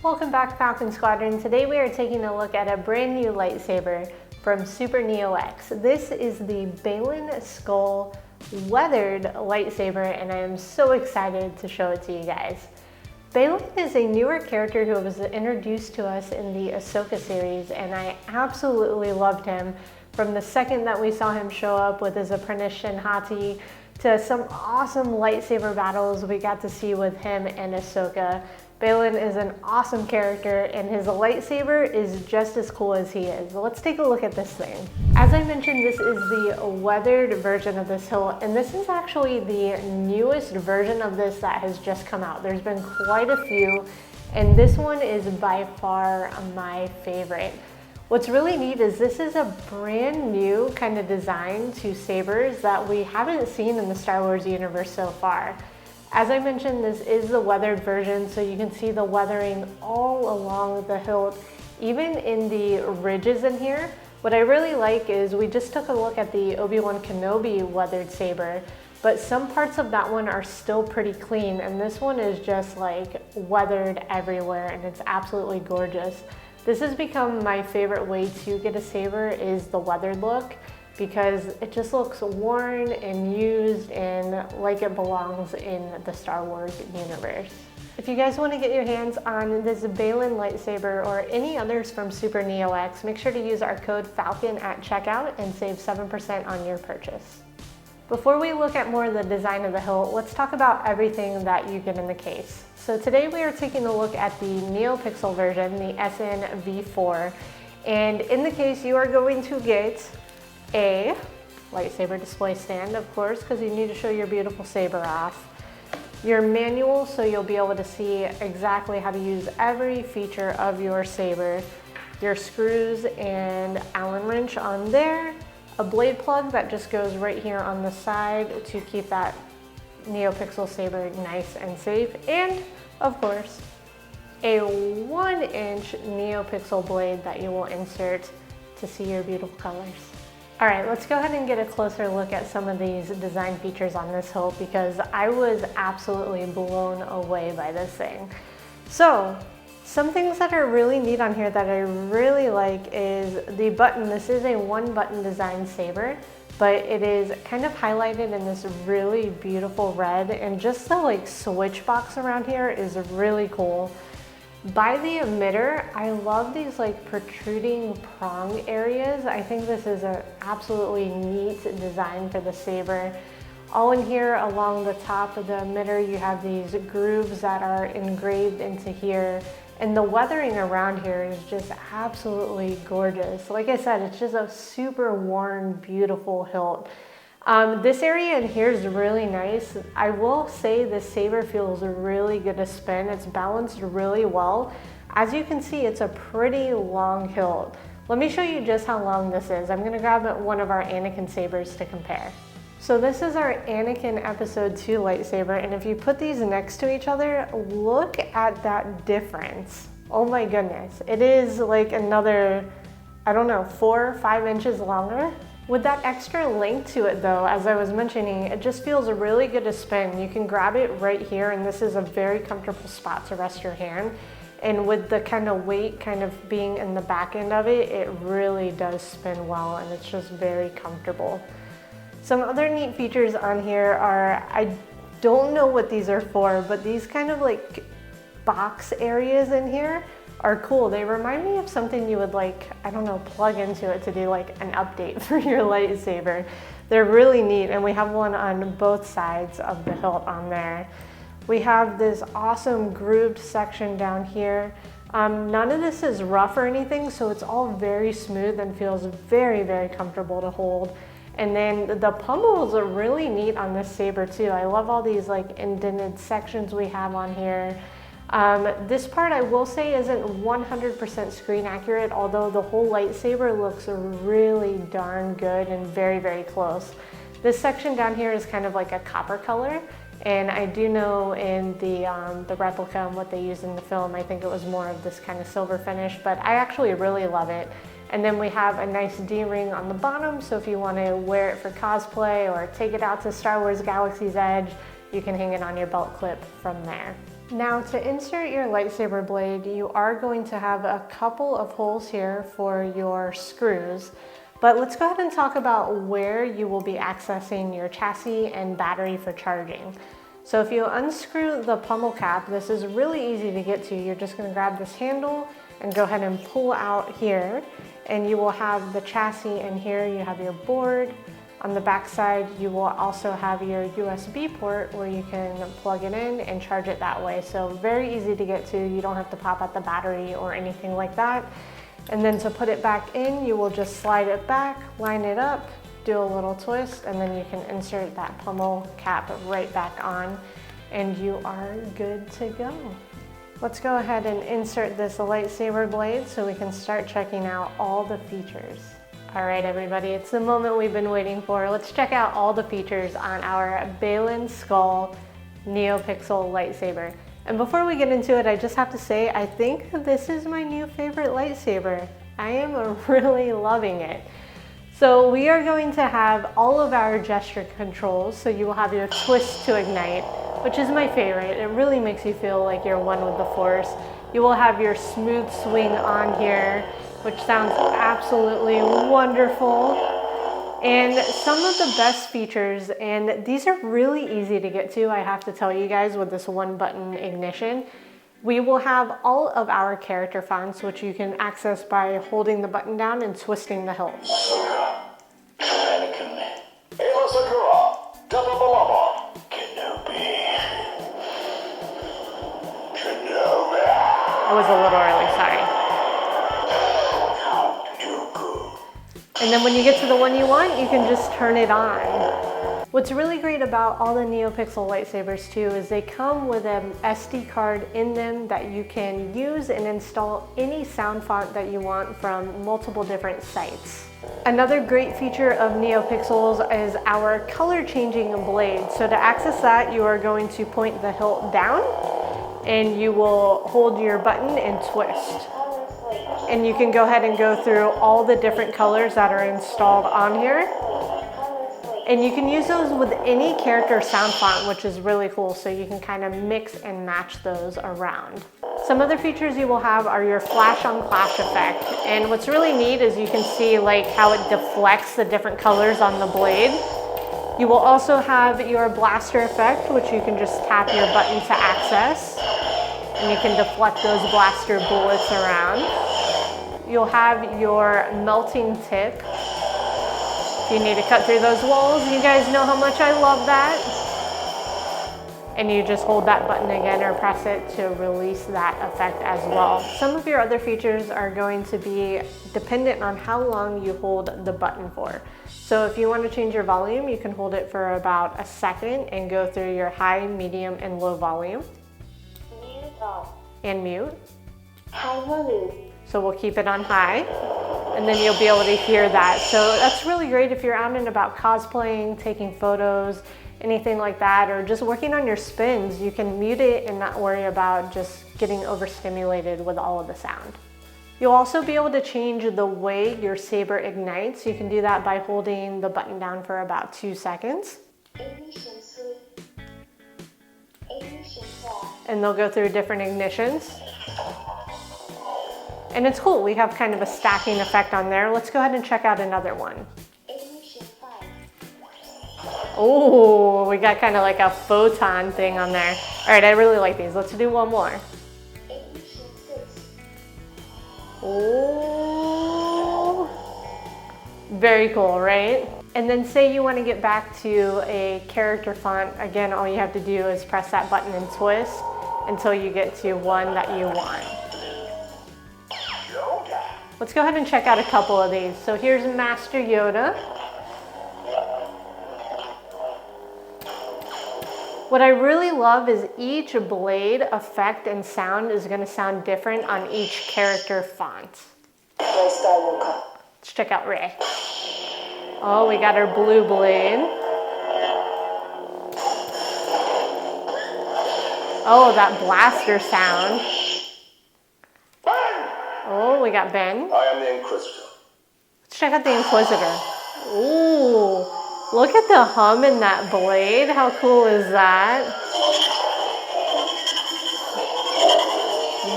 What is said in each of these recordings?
Welcome back, Falcon Squadron. Today we are taking a look at a brand new lightsaber from Superneox. This is the Baylan Skoll weathered lightsaber, and I am so excited to show it to you guys. Baylon is a newer character who was introduced to us in the Ahsoka series, and I absolutely loved him from the second that we saw him show up with his apprentice Shinhati to some awesome lightsaber battles we got to see with him and Ahsoka. Baylon is an awesome character, and his lightsaber is just as cool as he is. Let's take a look at this thing. As I mentioned, this is the weathered version of this hilt, and this is actually the newest version of this that has just come out. There's been quite a few, and this one is by far my favorite. What's really neat is this is a brand new kind of design to sabers that we haven't seen in the Star Wars universe so far. As I mentioned, this is the weathered version, so you can see the weathering all along the hilt, even in the ridges in here. What I really like is we just took a look at the Obi-Wan Kenobi weathered saber, but some parts of that one are still pretty clean, and this one is just like weathered everywhere, and it's absolutely gorgeous. This has become my favorite way to get a saber, is the weathered look, because it just looks worn and used and like it belongs in the Star Wars universe. If you guys want to get your hands on this Baylan lightsaber or any others from Superneox, make sure to use our code FALCON at checkout and save 7% on your purchase. Before we look at more of the design of the hilt, let's talk about everything that you get in the case. So today we are taking a look at the Neopixel version, the SN-V4, and in the case you are going to get a lightsaber display stand, of course, because you need to show your beautiful saber off. Your manual, so you'll be able to see exactly how to use every feature of your saber. Your screws and Allen wrench on there. A blade plug that just goes right here on the side to keep that Neopixel saber nice and safe. And, of course, a 1-inch Neopixel blade that you will insert to see your beautiful colors. All right, let's go ahead and get a closer look at some of these design features on this hilt, because I was absolutely blown away by this thing. So, some things that are really neat on here that I really like is the button. This is a 1-button design saber, but it is kind of highlighted in this really beautiful red, and just the switch box around here is really cool. By the emitter, I love these protruding prong areas. I think this is an absolutely neat design for the saber. All in here along the top of the emitter, you have these grooves that are engraved into here. And the weathering around here is just absolutely gorgeous. Like I said, it's just a super worn, beautiful hilt. This area in here is really nice. I will say this saber feels really good to spin. It's balanced really well. As you can see, it's a pretty long hilt. Let me show you just how long this is. I'm gonna grab one of our Anakin sabers to compare. So this is our Anakin Episode 2 lightsaber, and if you put these next to each other, look at that difference. Oh my goodness. It is like another, I don't know, 4 or 5 inches longer. With that extra length to it though, as I was mentioning, it just feels really good to spin. You can grab it right here, and this is a very comfortable spot to rest your hand. And with the kind of weight kind of being in the back end of it, it really does spin well, and it's just very comfortable. Some other neat features on here are, I don't know what these are for, but these kind of box areas in here are cool. They remind me of something you would I don't know, plug into it to do an update for your lightsaber. They're really neat, and we have one on both sides of the hilt on there. We have this awesome grooved section down here. None of this is rough or anything, so it's all very smooth and feels very, very comfortable to hold. And then the pummels are really neat on this saber too. I love all these indented sections we have on here. This part I will say isn't 100% screen accurate, although the whole lightsaber looks really darn good and very, very close. This section down here is kind of like a copper color, and I do know in the replica and what they used in the film, I think it was more of this kind of silver finish, but I actually really love it. And then we have a nice D-ring on the bottom, so if you want to wear it for cosplay or take it out to Star Wars Galaxy's Edge, you can hang it on your belt clip from there. Now to insert your lightsaber blade, you are going to have a couple of holes here for your screws. But let's go ahead and talk about where you will be accessing your chassis and battery for charging. So if you unscrew the pummel cap, this is really easy to get to. You're just going to grab this handle and go ahead and pull out here, and you will have the chassis, and here you have your board. On the back side, you will also have your USB port where you can plug it in and charge it that way. So very easy to get to. You don't have to pop out the battery or anything like that. And then to put it back in, you will just slide it back, line it up, do a little twist, and then you can insert that pummel cap right back on, and you are good to go. Let's go ahead and insert this lightsaber blade so we can start checking out all the features. All right, everybody, it's the moment we've been waiting for. Let's check out all the features on our Baylan Skoll Neopixel lightsaber. And before we get into it, I just have to say, I think this is my new favorite lightsaber. I am really loving it. So we are going to have all of our gesture controls. So you will have your twist to ignite, which is my favorite. It really makes you feel like you're one with the Force. You will have your smooth swing on here, which sounds absolutely wonderful. And some of the best features, and these are really easy to get to, I have to tell you guys, with this one button ignition. We will have all of our character fonts, which you can access by holding the button down and twisting the hilt. Ahsoka, Anakin, Ahsoka, Kenobi. I was a little early, sorry. And then when you get to the one you want, you can just turn it on. What's really great about all the Neopixel lightsabers too is they come with an SD card in them that you can use and install any sound font that you want from multiple different sites. Another great feature of Neopixels is our color changing blade. So to access that, you are going to point the hilt down and you will hold your button and twist. And you can go ahead and go through all the different colors that are installed on here. And you can use those with any character sound font, which is really cool. So you can kind of mix and match those around. Some other features you will have are your flash on flash effect. And what's really neat is you can see like how it deflects the different colors on the blade. You will also have your blaster effect, which you can just tap your button to access. And you can deflect those blaster bullets around. You'll have your melting tip. If you need to cut through those walls, you guys know how much I love that. And you just hold that button again or press it to release that effect as well. Some of your other features are going to be dependent on how long you hold the button for. So if you want to change your volume, you can hold it for about a second and go through your high, medium, and low volume. Mute off. And mute. High volume. So we'll keep it on high, and then you'll be able to hear that. So that's really great if you're out and about cosplaying, taking photos, anything like that, or just working on your spins. You can mute it and not worry about just getting overstimulated with all of the sound. You'll also be able to change the way your saber ignites. You can do that by holding the button down for about 2 seconds. Ignition 3. Ignition 4. And they'll go through different ignitions. And it's cool, we have kind of a stacking effect on there. Let's go ahead and check out another one. Ignition 5. Oh, we got kind of like a photon thing on there. All right, I really like these. Let's do one more. Ignition 6. Oh, very cool, right? And then say you want to get back to a character font. Again, all you have to do is press that button and twist until you get to one that you want. Let's go ahead and check out a couple of these. So here's Master Yoda. What I really love is each blade effect and sound is going to sound different on each character font. Let's check out Rey. Oh, we got our blue blade. Oh, that blaster sound. Oh, we got Ben. I am the Inquisitor. Let's check out the Inquisitor. Ooh, look at the hum in that blade. How cool is that?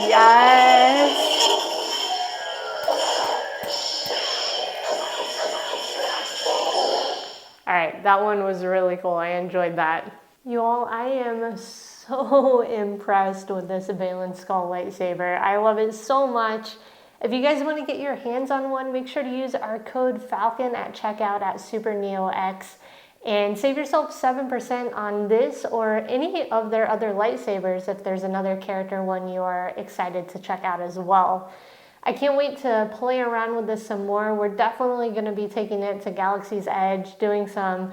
Yes. All right, that one was really cool. I enjoyed that. You all, I am so impressed with this Baylan Skoll Lightsaber. I love it so much. If you guys want to get your hands on one, make sure to use our code FALCON at checkout at Superneox and save yourself 7% on this or any of their other lightsabers if there's another character one you are excited to check out as well. I can't wait to play around with this some more. We're definitely going to be taking it to Galaxy's Edge, doing some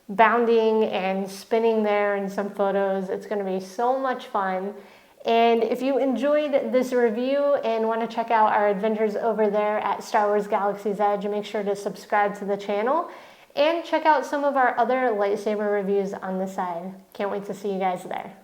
bounding and spinning there and some photos. It's going to be so much fun. And if you enjoyed this review and want to check out our adventures over there at Star Wars Galaxy's Edge, make sure to subscribe to the channel and check out some of our other lightsaber reviews on the side. Can't wait to see you guys there.